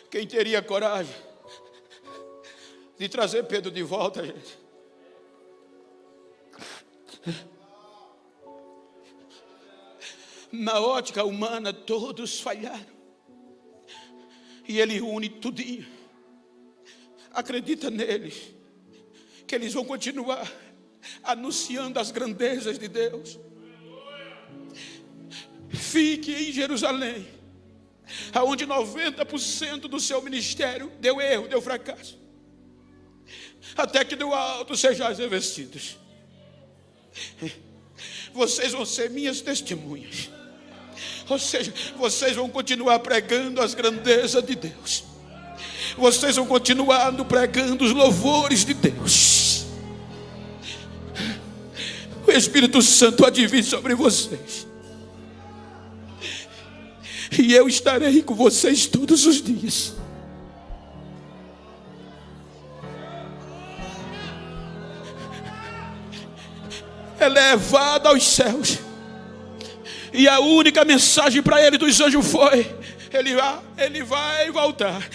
Quem teria coragem de trazer Pedro de volta, gente? Na ótica humana, todos falharam. E ele une tudinho. Acredita neles, que eles vão continuar anunciando as grandezas de Deus. Fique em Jerusalém, aonde 90% do seu ministério deu erro, deu fracasso, até que do alto sejais revestidos. Vocês vão ser minhas testemunhas. Ou seja, vocês vão continuar pregando as grandezas de Deus. Vocês vão continuar pregando os louvores de Deus. O Espírito Santo há de vir sobre vocês. E eu estarei com vocês todos os dias. É levado aos céus. E a única mensagem para ele dos anjos foi: ele vai voltar.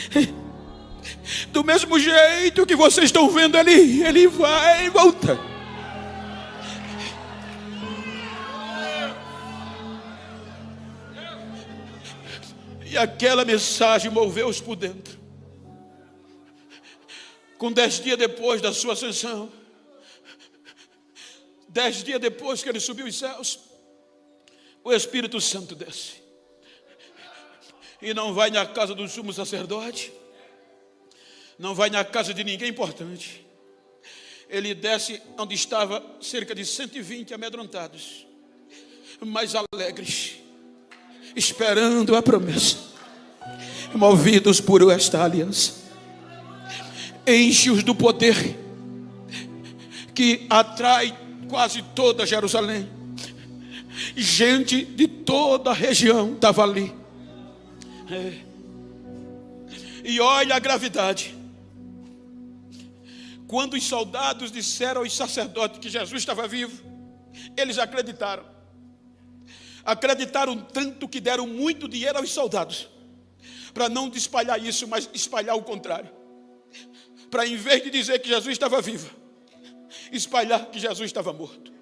Do mesmo jeito que vocês estão vendo ele vai voltar. E aquela mensagem moveu-os por dentro. Com 10 dias depois da sua ascensão, 10 dias depois que ele subiu os céus, o Espírito Santo desce. E não vai na casa do sumo sacerdote, não vai na casa de ninguém importante. Ele desce onde estava cerca de 120 amedrontados, mas alegres, esperando a promessa, movidos por esta aliança. Enche-os do poder que atrai quase toda Jerusalém. Gente de toda a região estava ali. E olha a gravidade. Quando os soldados disseram aos sacerdotes que Jesus estava vivo, eles acreditaram. Acreditaram tanto que deram muito dinheiro aos soldados, para não espalhar isso, mas espalhar o contrário. Para, em vez de dizer que Jesus estava vivo, espalhar que Jesus estava morto.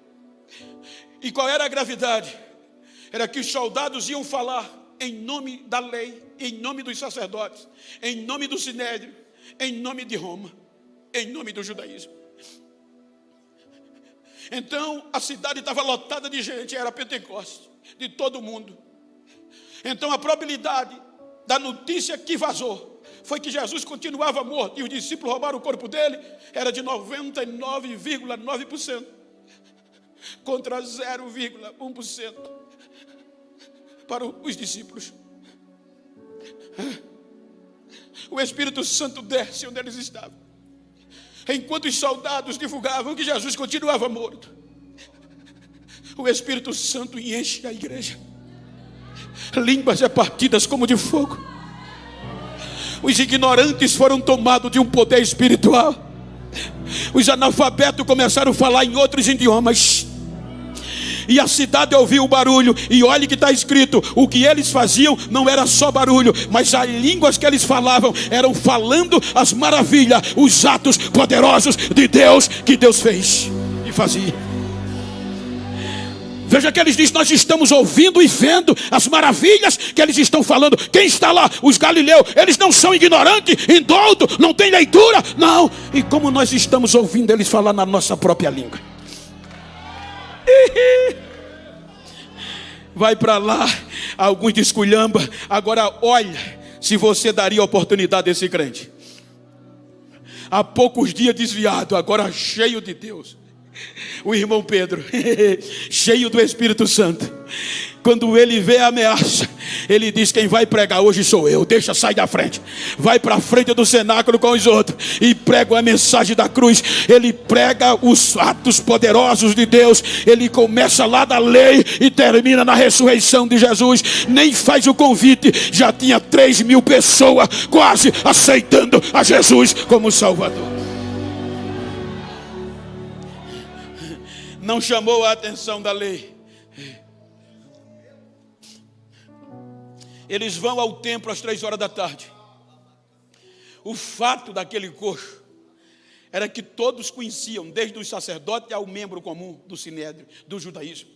E qual era a gravidade? Era que os soldados iam falar em nome da lei, em nome dos sacerdotes, em nome do Sinédrio, em nome de Roma, em nome do judaísmo. Então a cidade estava lotada de gente, era Pentecostes, de todo mundo. Então a probabilidade da notícia que vazou foi que Jesus continuava morto e os discípulos roubaram o corpo dele, era de 99,9% contra 0,1% para os discípulos. O Espírito Santo desce onde eles estavam, enquanto os soldados divulgavam que Jesus continuava morto. O Espírito Santo enche a igreja. Línguas repartidas como de fogo. Os ignorantes foram tomados de um poder espiritual. Os analfabetos começaram a falar em outros idiomas. E a cidade ouviu o barulho. E olha que está escrito: o que eles faziam não era só barulho, mas as línguas que eles falavam eram falando as maravilhas, os atos poderosos de Deus, que Deus fez e fazia. Veja que eles dizem: nós estamos ouvindo e vendo as maravilhas que eles estão falando. Quem está lá? Os galileus. Eles não são ignorantes, indoutos, não tem leitura, não. E como nós estamos ouvindo eles falar na nossa própria língua. Vai para lá, alguns desculhamba. Agora olha, se você daria oportunidade a esse crente, há poucos dias desviado, agora cheio de Deus. O irmão Pedro, cheio do Espírito Santo, quando ele vê a ameaça, ele diz: quem vai pregar hoje sou eu, deixa, sai da frente. Vai para a frente do cenáculo com os outros e prega a mensagem da cruz. Ele prega os atos poderosos de Deus. Ele começa lá da lei e termina na ressurreição de Jesus. Nem faz o convite, já tinha 3.000 pessoas quase aceitando a Jesus como Salvador. Não chamou a atenção da lei. Eles vão ao templo às 3 horas da tarde. O fato daquele coxo era que todos conheciam, desde o sacerdote ao membro comum do sinédrio, do judaísmo.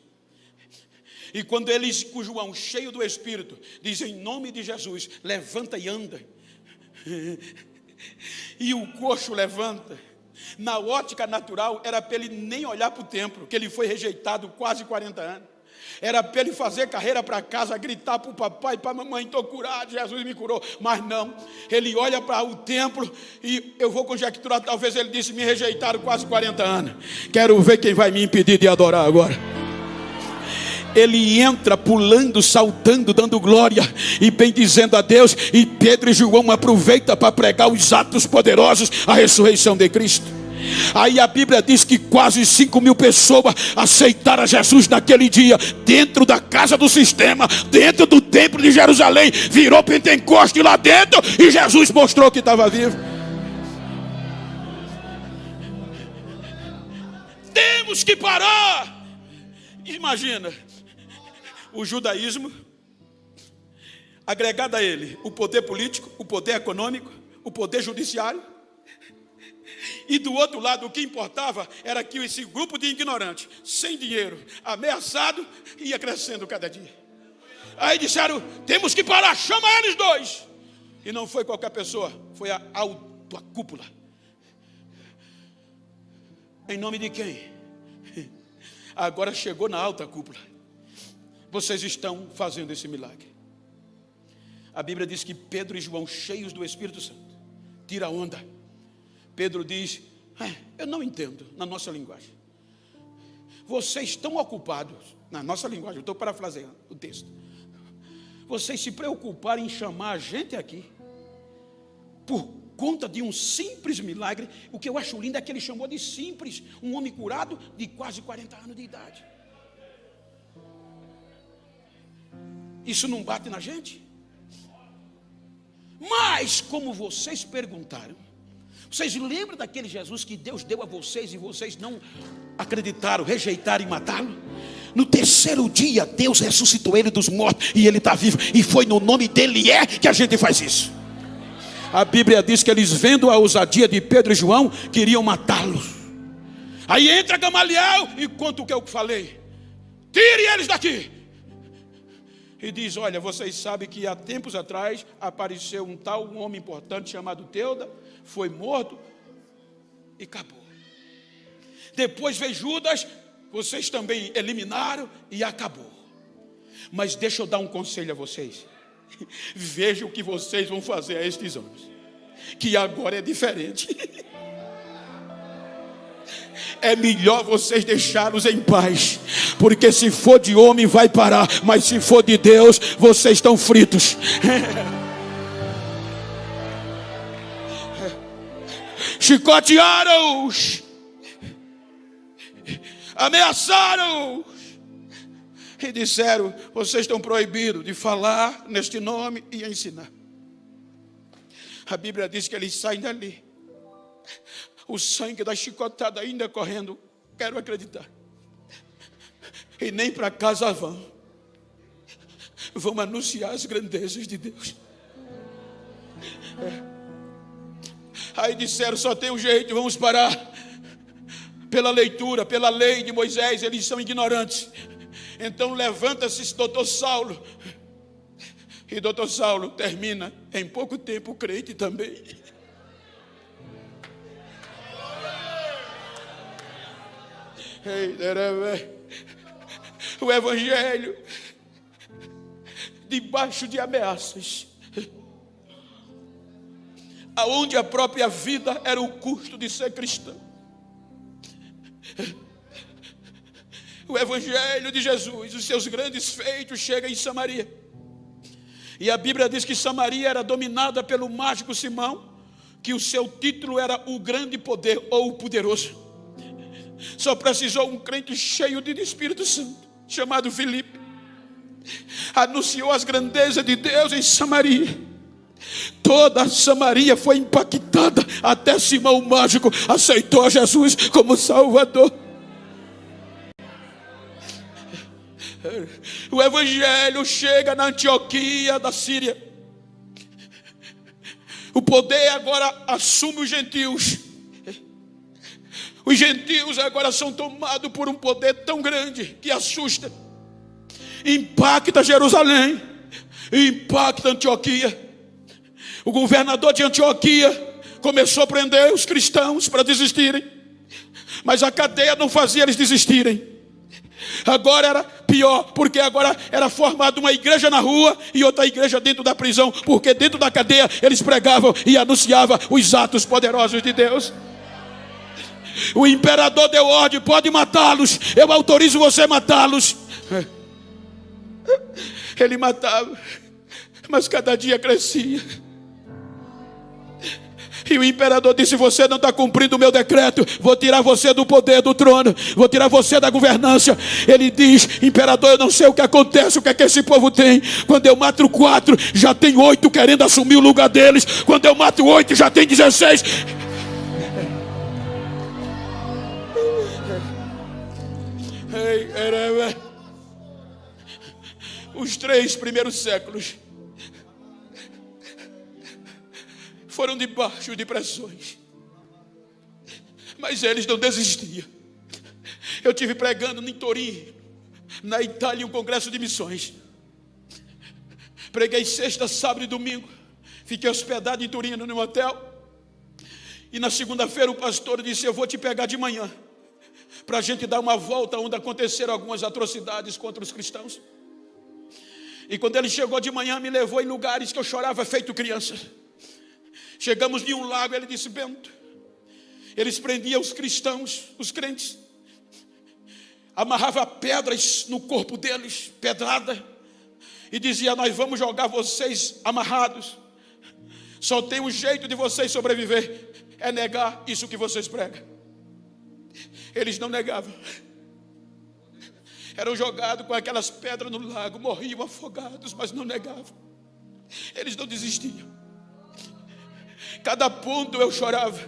E quando eles, com João, cheio do Espírito, dizem em nome de Jesus, levanta e anda. E o coxo levanta. Na ótica natural, era para ele nem olhar para o templo, que ele foi rejeitado quase 40 anos. Era para ele fazer carreira para casa, gritar para o papai e para a mamãe, estou curado, Jesus me curou. Mas não, ele olha para o templo e eu vou conjecturar, talvez ele disse, me rejeitaram quase 40 anos. Quero ver quem vai me impedir de adorar agora. Ele entra pulando, saltando, dando glória e bendizendo a Deus. E Pedro e João aproveitam para pregar os atos poderosos, a ressurreição de Cristo. Aí a Bíblia diz que quase 5.000 pessoas aceitaram Jesus naquele dia, dentro da casa do sistema, dentro do templo de Jerusalém. Virou Pentecoste lá dentro e Jesus mostrou que estava vivo. Temos que parar. Imagina, o judaísmo, agregado a ele o poder político, o poder econômico, o poder judiciário. E do outro lado, o que importava era que esse grupo de ignorantes, sem dinheiro, ameaçado, ia crescendo cada dia. Aí disseram, temos que parar, chama eles dois. E não foi qualquer pessoa, foi a alta cúpula. Em nome de quem? Agora chegou na alta cúpula. Vocês estão fazendo esse milagre. A Bíblia diz que Pedro e João, cheios do Espírito Santo, tira onda. Pedro diz, eu não entendo, na nossa linguagem. Vocês estão ocupados, na nossa linguagem, eu estou parafraseando o texto. Vocês se preocuparam em chamar a gente aqui, por conta de um simples milagre. O que eu acho lindo é que ele chamou de simples, um homem curado de quase 40 anos de idade. Isso não bate na gente? Mas, como vocês perguntaram, vocês lembram daquele Jesus que Deus deu a vocês e vocês não acreditaram, rejeitaram e mataram? No terceiro dia, Deus ressuscitou ele dos mortos e ele está vivo. E foi no nome dele que a gente faz isso. A Bíblia diz que eles, vendo a ousadia de Pedro e João, queriam matá-los. Aí entra Gamaliel e conta o que eu falei. Tire eles daqui. E diz, olha, vocês sabem que há tempos atrás apareceu um homem importante chamado Teuda, foi morto e acabou. Depois veio Judas, vocês também eliminaram e acabou. Mas deixa eu dar um conselho a vocês. Vejam o que vocês vão fazer a estes homens, que agora é diferente. É melhor vocês deixá-los em paz, porque se for de homem vai parar, mas se for de Deus, vocês estão fritos. Chicotearam-os, ameaçaram-os e disseram, vocês estão proibidos de falar neste nome e ensinar. A Bíblia diz que eles saem dali, o sangue da chicotada ainda correndo, quero acreditar. E nem para casa vão anunciar as grandezas de Deus. Aí disseram, só tem um jeito, vamos parar. Pela leitura, pela lei de Moisés, eles são ignorantes. Então levanta-se doutor Saulo. E doutor Saulo termina em pouco tempo crente também. O evangelho debaixo de ameaças, aonde a própria vida era o custo de ser cristão. O evangelho de Jesus, os seus grandes feitos chegam em Samaria. E a Bíblia diz que Samaria era dominada pelo mágico Simão, que o seu título era o grande poder ou o poderoso. Só precisou um crente cheio de Espírito Santo, chamado Filipe. Anunciou as grandezas de Deus em Samaria. Toda Samaria foi impactada, até Simão o mágico aceitou a Jesus como Salvador. O evangelho chega na Antioquia da Síria. O poder agora assume os gentios. Os gentios agora são tomados por um poder tão grande que assusta. Impacta Jerusalém, impacta Antioquia. O governador de Antioquia começou a prender os cristãos para desistirem, mas a cadeia não fazia eles desistirem. Agora era pior, porque agora era formada uma igreja na rua e outra igreja dentro da prisão, porque dentro da cadeia eles pregavam e anunciavam os atos poderosos de Deus. O imperador deu ordem: pode matá-los, eu autorizo você a matá-los. Ele matava, mas cada dia crescia. E o imperador disse: você não está cumprindo o meu decreto, vou tirar você do poder do trono, vou tirar você da governância. Ele diz: imperador, eu não sei o que acontece, o que é que esse povo tem. Quando eu mato 4, já tem 8 querendo assumir o lugar deles. Quando eu mato 8, já tem 16. Os 3 primeiros séculos foram debaixo de pressões, mas eles não desistiam. Eu tive pregando em Torino, na Itália, um congresso de missões. Preguei sexta, sábado e domingo. Fiquei hospedado em Torino, num hotel. E na segunda-feira o pastor disse: eu vou te pegar de manhã, para a gente dar uma volta onde aconteceram algumas atrocidades contra os cristãos. E quando ele chegou de manhã, me levou em lugares que eu chorava feito criança. Chegamos em um lago, ele disse: Bento, eles prendiam os cristãos, os crentes, amarrava pedras no corpo deles, pedrada, e dizia: nós vamos jogar vocês amarrados. Só tem um jeito de vocês sobreviver, é negar isso que vocês pregam. Eles não negavam. Eram jogados com aquelas pedras no lago, morriam afogados, mas não negavam. Eles não desistiam. Cada ponto eu chorava.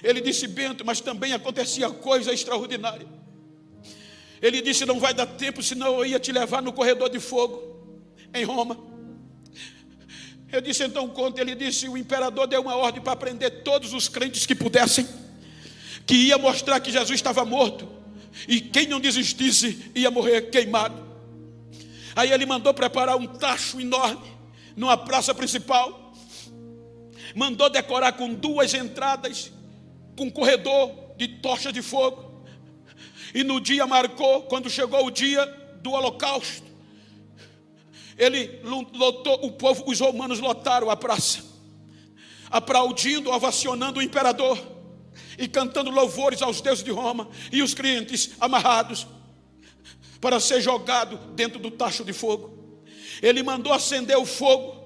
Ele disse: Bento, mas também acontecia coisa extraordinária. Ele disse: não vai dar tempo, senão eu ia te levar no corredor de fogo em Roma. Eu disse: então conta. Ele disse: o imperador deu uma ordem para prender todos os crentes que pudessem, que ia mostrar que Jesus estava morto, e quem não desistisse ia morrer queimado. Aí ele mandou preparar um tacho enorme numa praça principal, mandou decorar com 2 entradas, com um corredor de tocha de fogo. E no dia marcou, quando chegou o dia do holocausto, ele lotou o povo, os romanos lotaram a praça, aplaudindo, ovacionando o imperador e cantando louvores aos deuses de Roma, e os crentes amarrados para ser jogado dentro do tacho de fogo. Ele mandou acender o fogo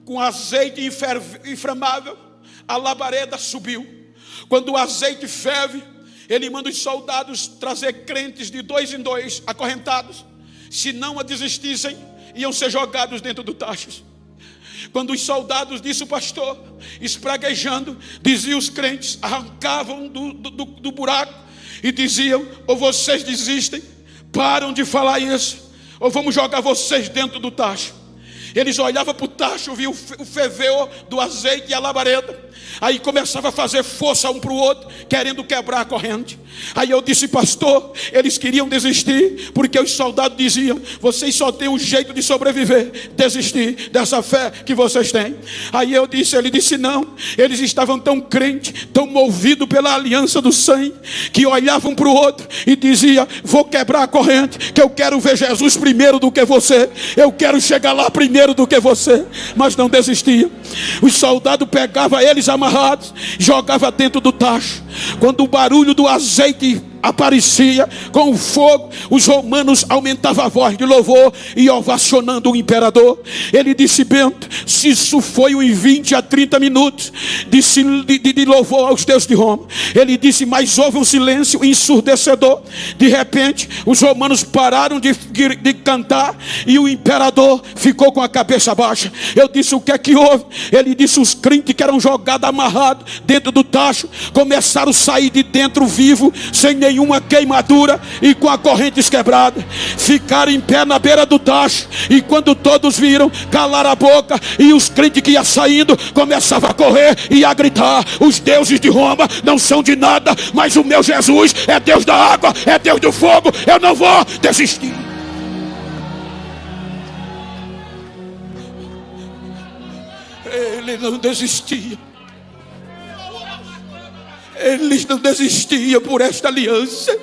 com azeite inflamável. A labareda subiu. Quando o azeite ferve, ele manda os soldados trazer crentes de 2 em 2 acorrentados. Se não a desistissem, iam ser jogados dentro do tacho. Quando os soldados, disse o pastor, espraguejando, diziam os crentes, arrancavam do buraco e diziam: ou vocês desistem, param de falar isso, ou vamos jogar vocês dentro do tacho. Eles olhavam para o tacho, viam o fervor do azeite e a labareda. Aí começava a fazer força um para o outro, querendo quebrar a corrente. Aí eu disse: pastor, eles queriam desistir, porque os soldados diziam: vocês só têm um jeito de sobreviver, desistir dessa fé que vocês têm. Aí eu disse, ele disse: não, eles estavam tão crentes, tão movidos pela aliança do sangue, que olhavam para o outro e diziam: vou quebrar a corrente, que eu quero ver Jesus primeiro do que você, eu quero chegar lá primeiro do que você. Mas não desistiam. Os soldados pegavam eles amarrados, jogavam dentro do tacho. Quando o barulho do azeite aparecia com o fogo, os romanos aumentavam a voz de louvor e ovacionando o imperador. Ele disse: Bento, se isso foi em 20 a 30 minutos de louvor aos deuses de Roma. Ele disse: mas houve um silêncio ensurdecedor. De repente os romanos pararam de cantar e o imperador ficou com a cabeça baixa. Eu disse: o que é que houve? Ele disse: os crentes que eram jogados amarrados dentro do tacho começaram a sair de dentro vivo, sem nenhum nenhuma queimadura e com a corrente quebrada. Ficaram em pé na beira do tacho, e quando todos viram, calaram a boca, e os crentes que iam saindo começavam a correr e a gritar: os deuses de Roma não são de nada, mas o meu Jesus é Deus da água, é Deus do fogo. Eu não vou desistir. Ele não desistia. Eles não desistiam por esta aliança.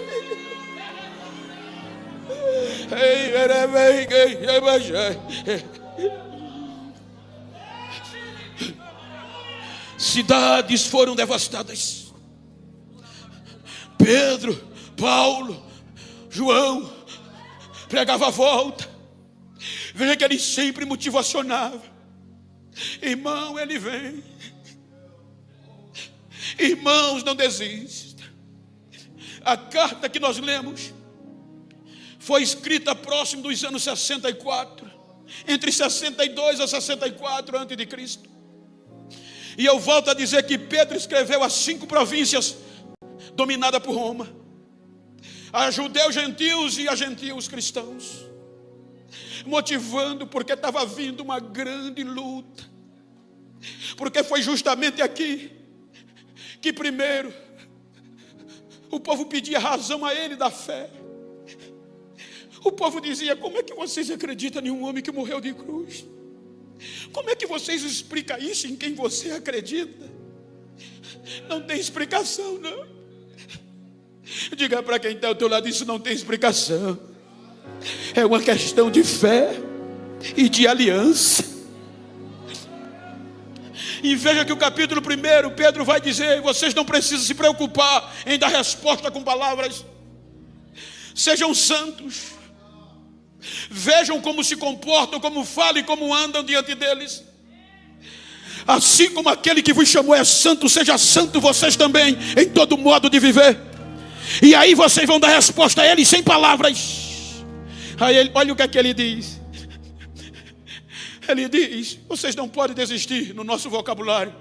Cidades foram devastadas. Pedro, Paulo, João pregava a volta. Veja que ele sempre motivacionava: irmão, ele vem. Irmãos, não desista. A carta que nós lemos foi escrita próximo dos anos 64, entre 62 a 64 antes de Cristo. E eu volto a dizer que Pedro escreveu as 5 províncias dominadas por Roma, a judeus gentios e a gentios cristãos, motivando porque estava vindo uma grande luta. Porque foi justamente aqui que primeiro o povo pedia razão a ele da fé. O povo dizia: como é que vocês acreditam em um homem que morreu de cruz? Como é que vocês explicam isso em quem você acredita? Não tem explicação, não. Diga para quem está ao teu lado: isso não tem explicação. É uma questão de fé e de aliança. E veja que o capítulo 1, Pedro vai dizer: vocês não precisam se preocupar em dar resposta com palavras. Sejam santos. Vejam como se comportam, como falam e como andam diante deles. Assim como aquele que vos chamou é santo, seja santo vocês também em todo modo de viver. E aí vocês vão dar resposta a ele sem palavras. Aí ele, olha o que é que ele diz. Ele diz: vocês não podem desistir no nosso vocabulário,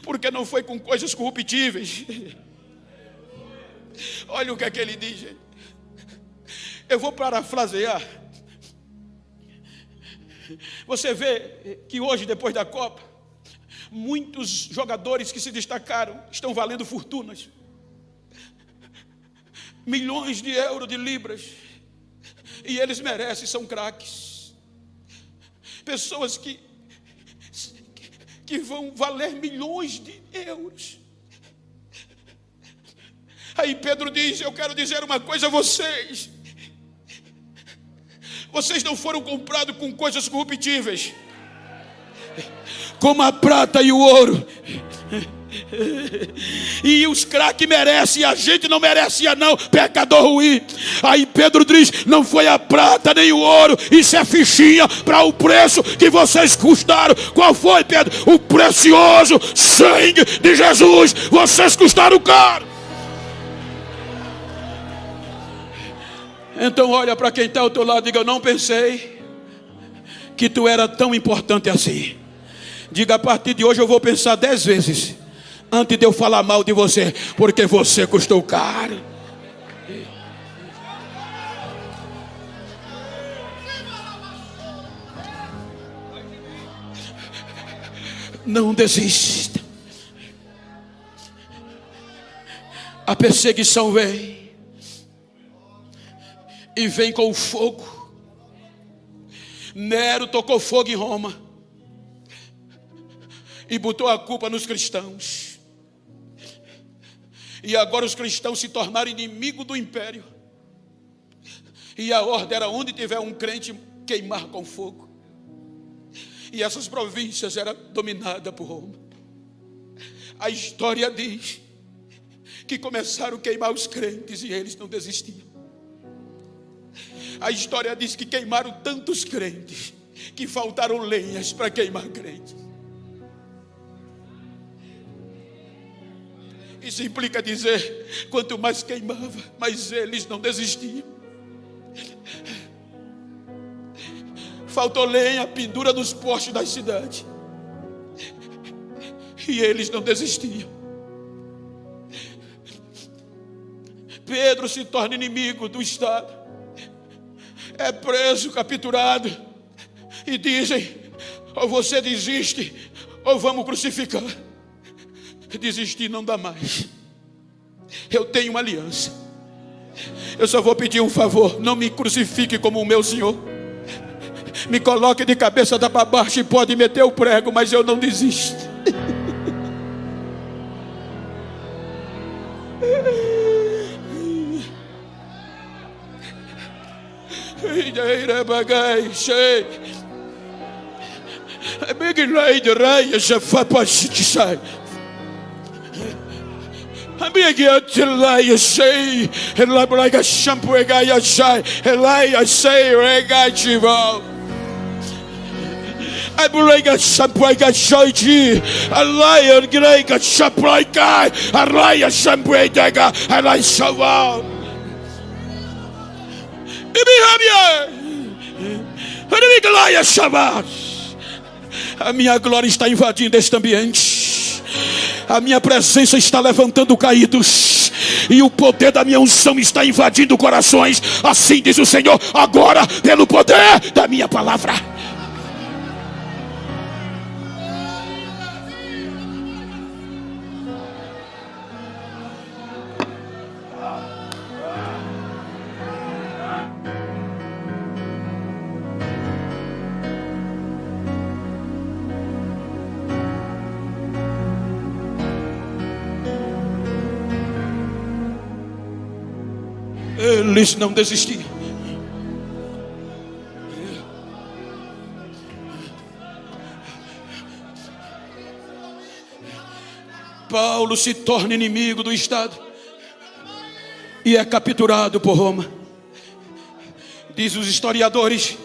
porque não foi com coisas corruptíveis. Olha o que é que ele diz, gente. Eu vou parafrasear. Você vê que hoje, depois da Copa, muitos jogadores que se destacaram estão valendo fortunas, milhões de euros, de libras, e eles merecem, são craques. Pessoas que vão valer milhões de euros. Aí Pedro diz: eu quero dizer uma coisa a vocês. Vocês não foram comprados com coisas corruptíveis, como a prata e o ouro. E os craques merecem, a gente não merecia não, pecador ruim. Aí Pedro diz: não foi a prata nem o ouro, isso é fichinha para o preço que vocês custaram. Qual foi, Pedro? O precioso sangue de Jesus. Vocês custaram caro. Então olha para quem está ao teu lado e diga: eu não pensei que tu era tão importante assim. Diga: a partir de hoje eu vou pensar 10 vezes antes de eu falar mal de você, porque você custou caro. Não desista. A perseguição vem, e vem com o fogo. Nero tocou fogo em Roma e botou a culpa nos cristãos. E agora os cristãos se tornaram inimigos do império. E a ordem era: onde tiver um crente, queimar com fogo. E essas províncias eram dominadas por Roma. A história diz que começaram a queimar os crentes e eles não desistiam. A história diz que queimaram tantos crentes que faltaram lenhas para queimar crentes. Isso implica dizer: quanto mais queimava, mais eles não desistiam. Faltou lenha, pendura nos postes das cidades, e eles não desistiam. Pedro se torna inimigo do Estado, é preso, capturado, e dizem: ou você desiste, ou vamos crucificar. Desistir não dá mais. Eu tenho uma aliança. Eu só vou pedir um favor: não me crucifique como o meu Senhor. Me coloque de cabeça para baixo e pode meter o prego, mas eu não desisto. A minha glória está invadindo este ambiente. A minha presença está levantando caídos, e o poder da minha unção está invadindo corações. Assim diz o Senhor, agora, pelo poder da minha palavra. Eles não desistiram. Paulo se torna inimigo do Estado e é capturado por Roma. Diz os historiadores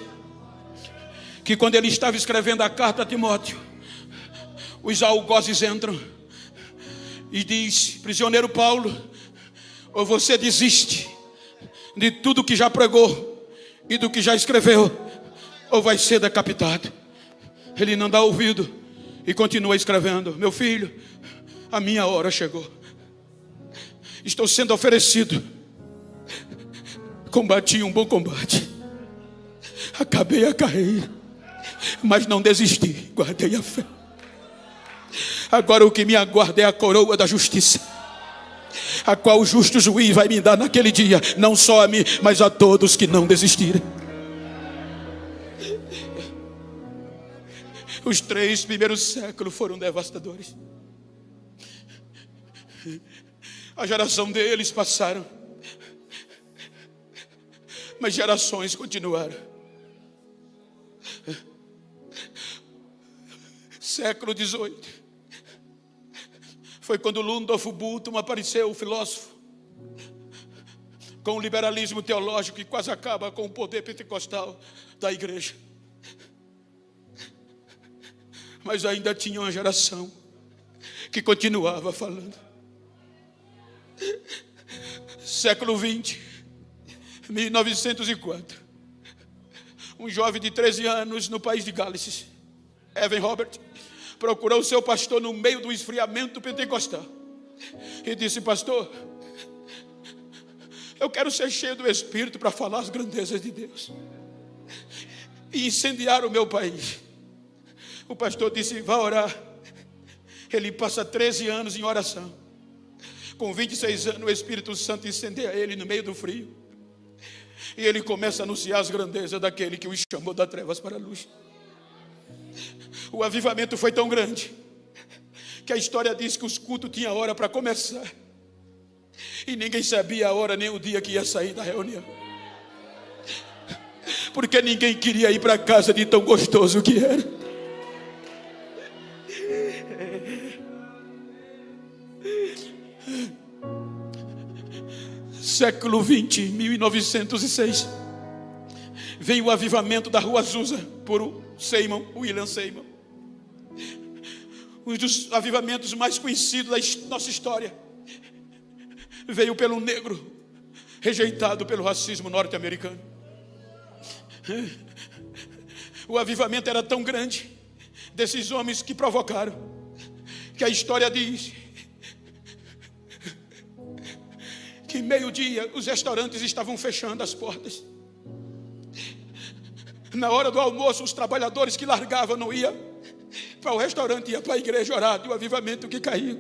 que quando ele estava escrevendo a carta a Timóteo, os algozes entram e diz: prisioneiro Paulo, ou você desiste de tudo que já pregou e do que já escreveu, ou vai ser decapitado. Ele não dá ouvido e continua escrevendo: meu filho, a minha hora chegou. Estou sendo oferecido. Combati um bom combate, acabei a carreira, mas não desisti, guardei a fé. Agora o que me aguarda é a coroa da justiça, a qual o justo juiz vai me dar naquele dia, não só a mim, mas a todos que não desistirem. Os 3 primeiros séculos foram devastadores. A geração deles passaram, mas gerações continuaram. Século 18 foi quando Rudolf Bultmann apareceu, o filósofo, com o liberalismo teológico que quase acaba com o poder pentecostal da igreja. Mas ainda tinha uma geração que continuava falando. Século 20, 1904, um jovem de 13 anos no país de Gales, Evan Robert, procurou seu pastor no meio do esfriamento pentecostal e disse: pastor, eu quero ser cheio do Espírito para falar as grandezas de Deus e incendiar o meu país. O pastor disse: vá orar. Ele passa 13 anos em oração. Com 26 anos o Espírito Santo incendeia ele no meio do frio, e ele começa a anunciar as grandezas daquele que o chamou das trevas para a luz. O avivamento foi tão grande que a história diz que os cultos tinham hora para começar e ninguém sabia a hora nem o dia que ia sair da reunião, porque ninguém queria ir para casa de tão gostoso que era. Século 20, 1906, vem o avivamento da Rua Azusa por William Seymour, um dos avivamentos mais conhecidos da nossa história. Veio pelo negro rejeitado pelo racismo norte-americano. O avivamento era tão grande desses homens que provocaram, que a história diz que que meio-dia os restaurantes estavam fechando as portas. Na hora do almoço, os trabalhadores que largavam não iam para o restaurante, iam para a igreja orar do avivamento que caiu.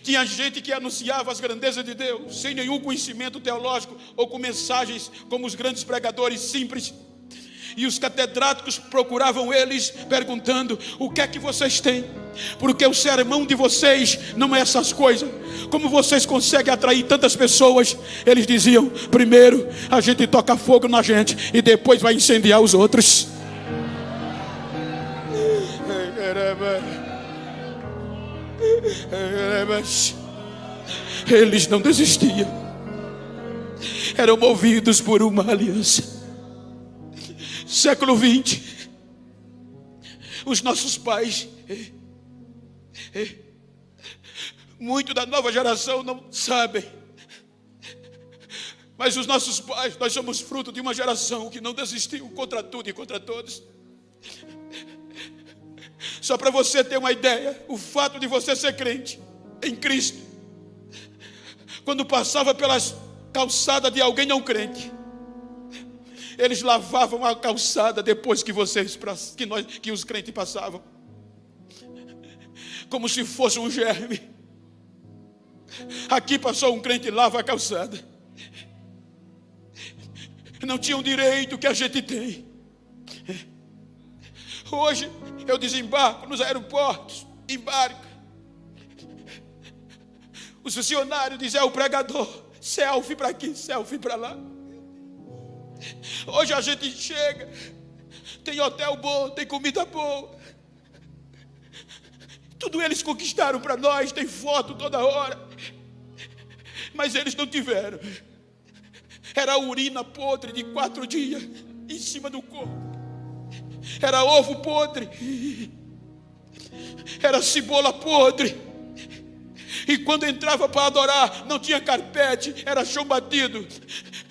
Tinha gente que anunciava as grandezas de Deus sem nenhum conhecimento teológico ou com mensagens como os grandes pregadores simples. E os catedráticos procuravam eles perguntando: o que é que vocês têm? Porque o sermão de vocês não é essas coisas. Como vocês conseguem atrair tantas pessoas? Eles diziam: primeiro a gente toca fogo na gente e depois vai incendiar os outros. Eles não desistiam, eram movidos por uma aliança. Século 20, os nossos pais, muito da nova geração não sabem, mas os nossos pais, nós somos fruto de uma geração que não desistiu contra tudo e contra todos. Só para você ter uma ideia, o fato de você ser crente em Cristo, quando passava pelas calçadas de alguém não crente, eles lavavam a calçada depois que que os crentes passavam, como se fosse um germe. Aqui passou um crente, lava a calçada. Não tinha o direito que a gente tem. Hoje eu desembarco nos aeroportos, embarco. Os funcionários dizem: é o pregador, selfie para aqui, selfie para lá. Hoje a gente chega, tem hotel bom, tem comida boa. Tudo eles conquistaram para nós, tem foto toda hora. Mas eles não tiveram. Era urina podre de 4 dias em cima do corpo. Era ovo podre. Era cebola podre. E quando entrava para adorar, não tinha carpete, era chão batido,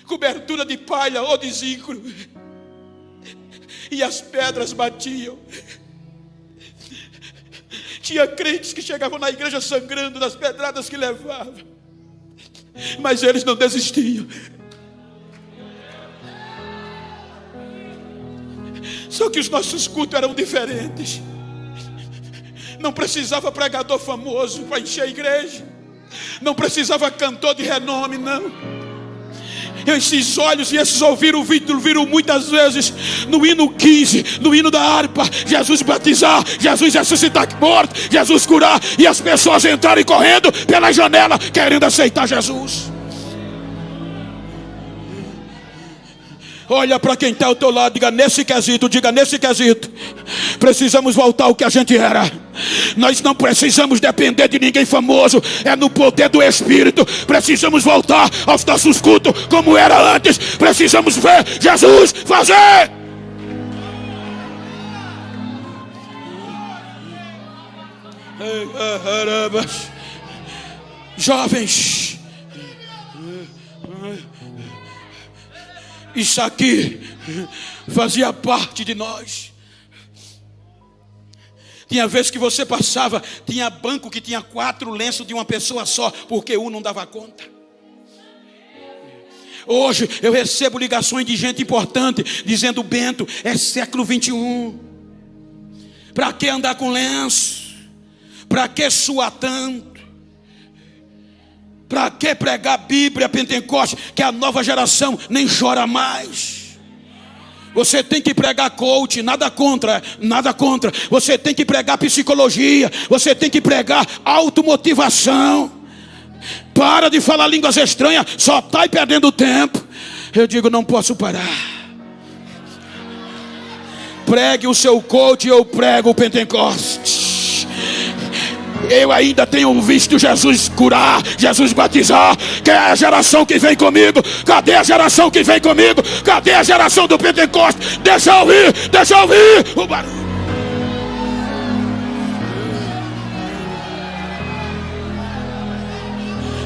cobertura de palha ou de zincro, e as pedras batiam. Tinha crentes que chegavam na igreja sangrando das pedradas que levavam, mas eles não desistiam. Só que os nossos cultos eram diferentes. Não precisava pregador famoso para encher a igreja. Não precisava cantor de renome, não. Esses olhos e esses ouvidos viram muitas vezes no hino 15, no hino da harpa, Jesus batizar, Jesus ressuscitar morto, Jesus curar, e as pessoas entrarem correndo pela janela querendo aceitar Jesus. Olha para quem está ao teu lado, diga nesse quesito, precisamos voltar ao que a gente era. Nós não precisamos depender de ninguém famoso, é no poder do Espírito. Precisamos voltar aos nossos cultos como era antes. Precisamos ver Jesus fazer. Jovens, isso aqui fazia parte de nós. Tinha vezes que você passava, tinha banco que tinha 4 lenços de uma pessoa só, porque um não dava conta. Hoje eu recebo ligações de gente importante dizendo: Bento, é século 21. Para que andar com lenço? Para que suar tanto? Para que pregar Bíblia Pentecoste, que a nova geração nem chora mais? Você tem que pregar coach, nada contra. Você tem que pregar psicologia, você tem que pregar automotivação. Para de falar línguas estranhas, só está perdendo tempo. Eu digo: não posso parar. Pregue o seu coach, eu prego o Pentecoste. Eu ainda tenho visto Jesus curar, Jesus batizar. Que é a geração que vem comigo? Cadê a geração que vem comigo? Cadê a geração do Pentecoste? Deixa eu ouvir o barulho.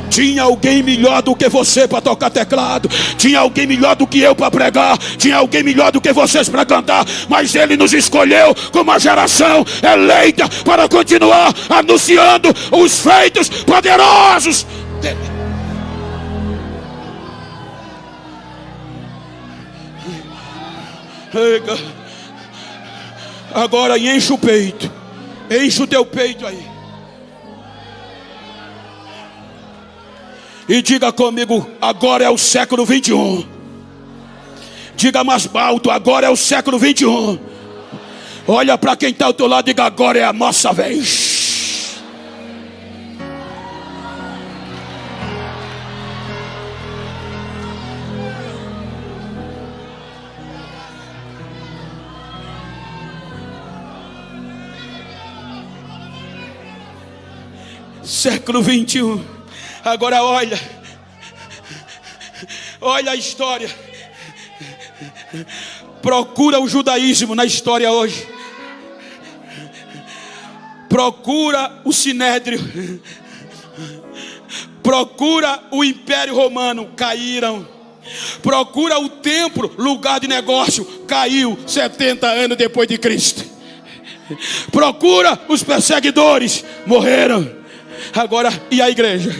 Tinha alguém melhor do que você para tocar teclado. Tinha alguém melhor do que eu para pregar. Tinha alguém melhor do que vocês para cantar. Mas Ele nos escolheu como a geração eleita para continuar anunciando os feitos poderosos Agora enche o peito. Enche o teu peito aí. E diga comigo, agora é o século 21. Diga mais alto, agora é o século 21. Olha para quem está ao teu lado e diga, agora é a nossa vez. Século 21. Agora olha a história. Procura o judaísmo na história hoje. Procura o Sinédrio. Procura o Império Romano, caíram. Procura o templo, lugar de negócio, caiu 70 anos depois de Cristo. Procura os perseguidores, morreram. Agora, e a igreja?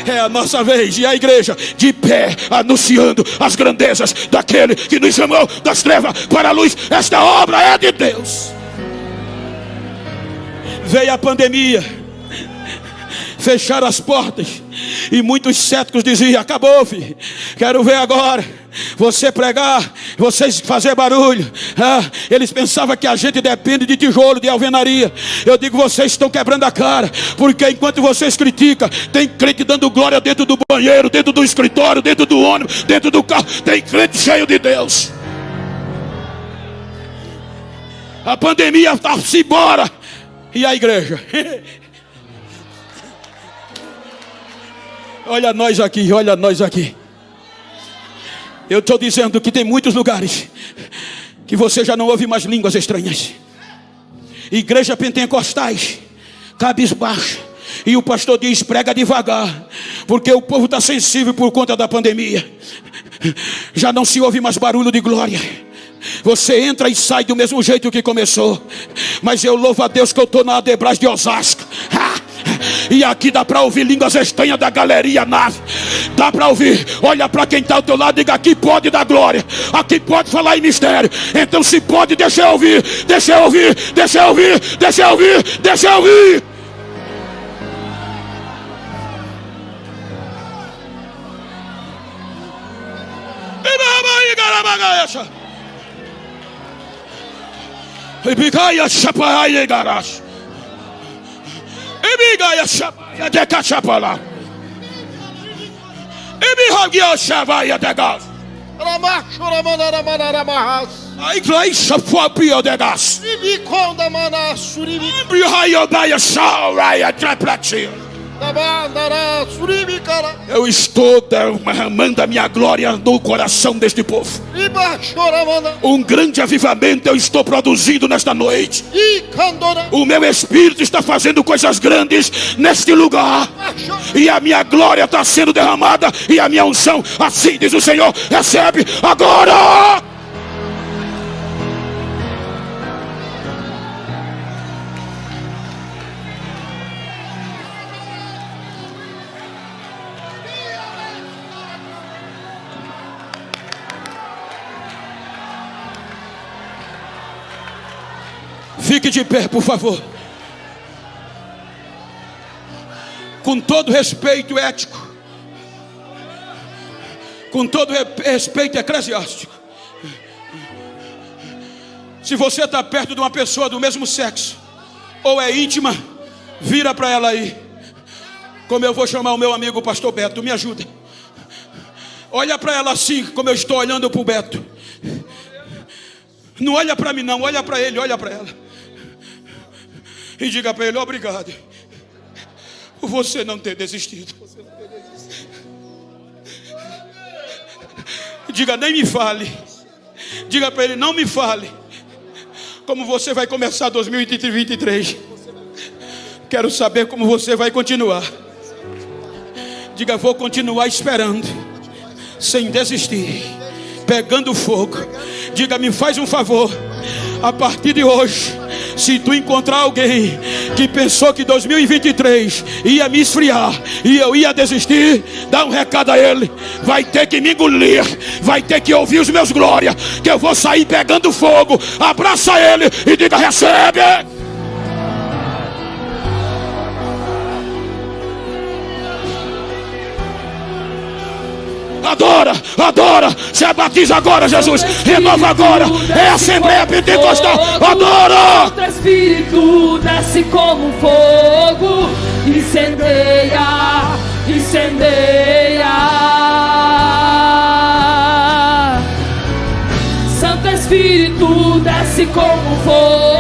É a nossa vez, e a igreja de pé, anunciando as grandezas daquele que nos chamou das trevas para a luz. Esta obra é de Deus. Veio a pandemia, fecharam as portas, e muitos céticos diziam, acabou, filho, quero ver agora você pregar, vocês fazer barulho. Eles pensavam que a gente depende de tijolo, de alvenaria. Eu digo, vocês estão quebrando a cara, porque enquanto vocês criticam, tem crente dando glória dentro do banheiro, dentro do escritório, dentro do ônibus, dentro do carro. Tem crente cheio de Deus. A pandemia está-se embora, e a igreja? Olha nós aqui, olha nós aqui. Eu estou dizendo que tem muitos lugares que você já não ouve mais línguas estranhas. Igreja pentecostais, cabisbaixa. E o pastor diz, prega devagar, porque o povo está sensível por conta da pandemia. Já não se ouve mais barulho de glória. Você entra e sai do mesmo jeito que começou. Mas eu louvo a Deus que eu estou na Adebras de Osasco. E aqui dá para ouvir línguas estranhas da galeria nave. Dá para ouvir. Olha para quem está ao teu lado e diga, aqui pode dar glória, aqui pode falar em mistério. Então se pode, deixa eu ouvir. Deixa eu ouvir, deixa eu ouvir, deixa eu ouvir, deixa eu ouvir. Eu estou derramando a minha glória no coração deste povo. Um grande avivamento eu estou produzindo nesta noite. O meu espírito está fazendo coisas grandes neste lugar. E a minha glória está sendo derramada. E a minha unção, assim diz o Senhor, recebe agora. Fique de pé, por favor. Com todo respeito ético, com todo respeito eclesiástico, se você está perto de uma pessoa do mesmo sexo, ou é íntima, vira para ela aí. Como eu vou chamar o meu amigo pastor Beto, me ajuda. Olha para ela assim, como eu estou olhando para o Beto. Não olha para mim não, olha para ele, olha para ela. E diga para ele, obrigado por você não ter desistido. Diga, nem me fale. Diga para ele, não me fale como você vai começar 2023. Quero saber como você vai continuar. Diga, vou continuar esperando, sem desistir, pegando fogo. Diga, me faz um favor. A partir de hoje, se tu encontrar alguém que pensou que 2023 ia me esfriar e eu ia desistir, dá um recado a ele: vai ter que me engolir, vai ter que ouvir os meus glórias, que eu vou sair pegando fogo. Abraça ele e diga: recebe. Adora, adora, se batiza agora, Jesus, renova agora, é a Assembleia Pentecostal, adora. Outro Espírito desce como fogo, incendeia, incendeia. Santo Espírito desce como fogo.